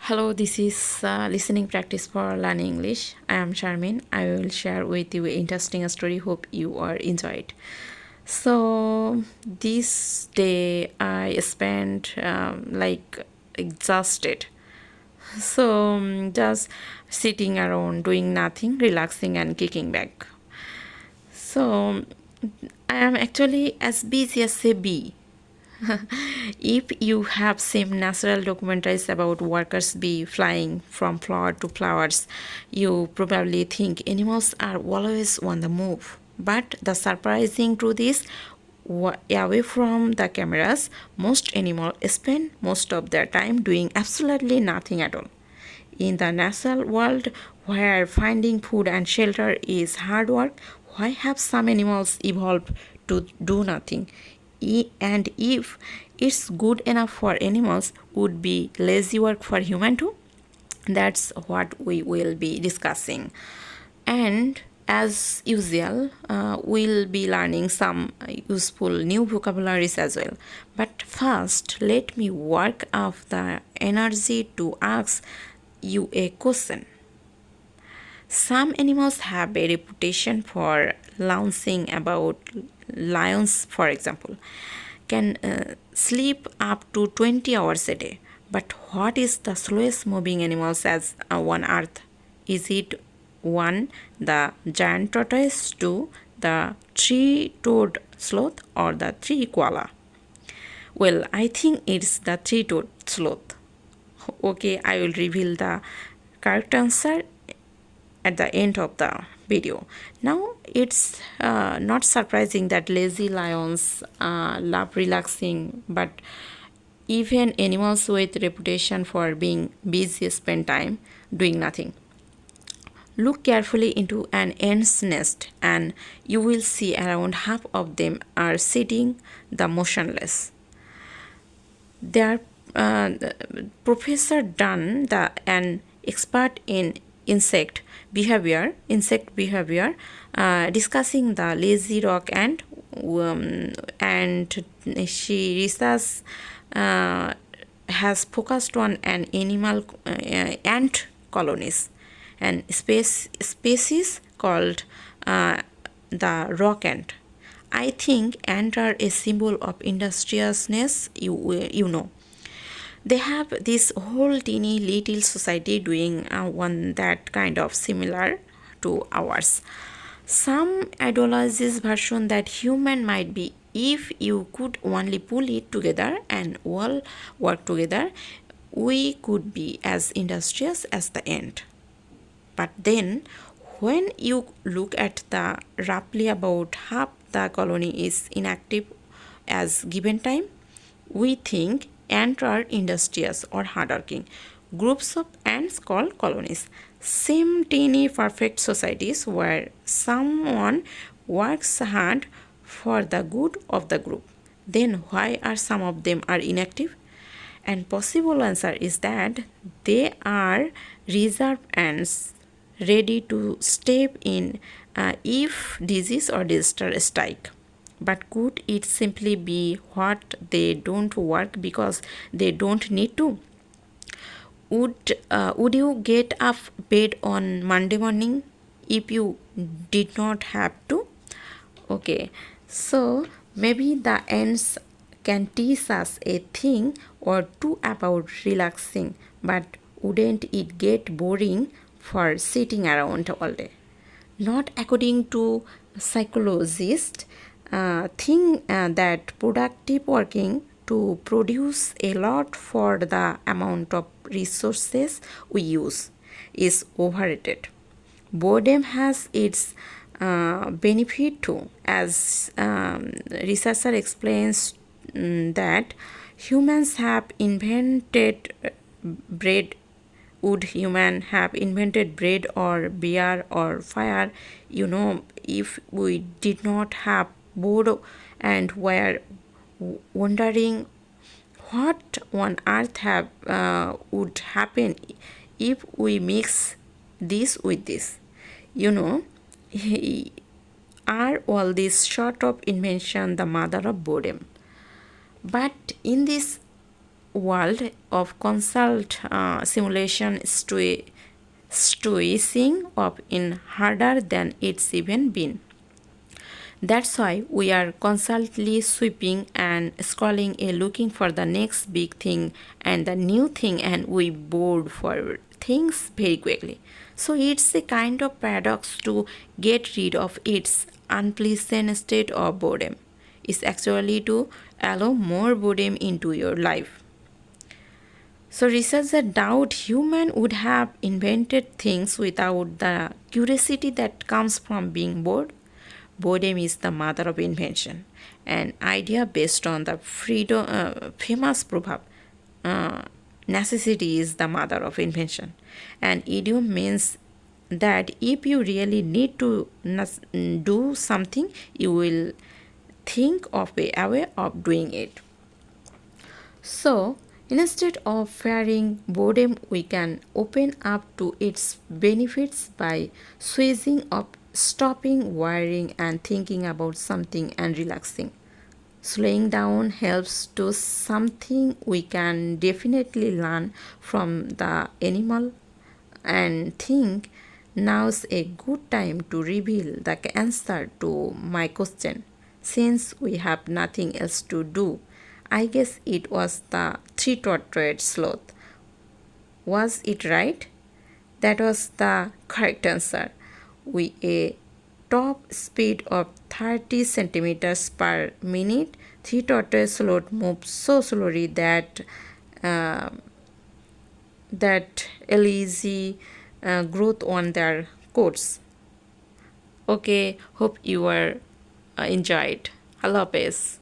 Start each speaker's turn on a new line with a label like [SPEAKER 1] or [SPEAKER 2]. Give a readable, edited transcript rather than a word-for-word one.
[SPEAKER 1] Hello, this is listening practice for learning English. I am Charmin. I will share with you an interesting story. Hope you are enjoy it. So this day I spent like exhausted. So just sitting around doing nothing, relaxing and kicking back. So I am actually as busy as a bee. If you have seen natural documentaries about workers bee flying from flower to flowers, you probably think animals are always on the move. But the surprising truth is, away from the cameras, most animals spend most of their time doing absolutely nothing at all. In the natural world, where finding food and shelter is hard work, why have some animals evolved to do nothing? And if it's good enough for animals, would be lazy work for human too? That's what we will be discussing. And as usual, we'll be learning some useful new vocabularies as well. But first, let me work off the energy to ask you a question. Some animals have a reputation for lounging about. Lions, for example, can sleep up to 20 hours a day. But what is the slowest moving animals as on earth? Is it one, the giant tortoise, two, the three-toed sloth, or the tree koala? Well, I think it's the three-toed sloth. Okay, I will reveal the correct answer at the end of the video. Now it's not surprising that lazy lions love relaxing, but even animals with reputation for being busy spend time doing nothing. Look carefully into an ant's nest and you will see around half of them are sitting the motionless. Their Professor Dunn, an expert in insect behavior, discussing the lazy rock and she research has focused on an animal ant colonies and species called the rock ant. I think ants are a symbol of industriousness, you know. They have this whole teeny little society doing one that kind of similar to ours. Some ideologist version that human might be if you could only pull it together and all work together, we could be as industrious as the ant. But then when you look at the roughly about half the colony is inactive as given time, we think ants are industrious or hardworking. Groups of ants called colonies. Same teeny perfect societies where someone works hard for the good of the group. Then why are some of them are inactive? And possible answer is that they are reserve ants ready to step in if disease or disaster strike. But could it simply be what they don't work because they don't need to? Would you get up bed on Monday morning if you did not have to? Okay, so maybe the ants can teach us a thing or two about relaxing, but wouldn't it get boring for sitting around all day? Not according to psychologists, think that productive working to produce a lot for the amount of resources we use is overrated. Boredom has its benefit too, as researcher explains that humans have invented bread. Would human have invented bread or beer or fire, if we did not have bored and were wondering what on earth would happen if we mix this with this? You know, are all these sort of invention the mother of boredom? But in this world of consult simulation stoicing up in harder than it's even been. That's why we are constantly sweeping and scrolling looking for the next big thing and the new thing, and we bored for things very quickly. So it's a kind of paradox to get rid of its unpleasant state of boredom. It's actually to allow more boredom into your life. So researchers doubt human would have invented things without the curiosity that comes from being bored. Boredom is the mother of invention, an idea based on the famous proverb, necessity is the mother of invention. An idiom means that if you really need to do something, you will think of a way of doing it. So, instead of fearing boredom, we can open up to its benefits by switching up, stopping worrying, and thinking about something and relaxing. Slowing down helps to something we can definitely learn from the animal and think now's a good time to reveal the answer to my question. Since we have nothing else to do, I guess it was the three-toed sloth. Was it right? That was the correct answer. With a top speed of 30 centimeters per minute, three-toed sloth moves so slowly that uh, LEZ growth on their coats. Okay, hope you are enjoyed. Allah Hafiz.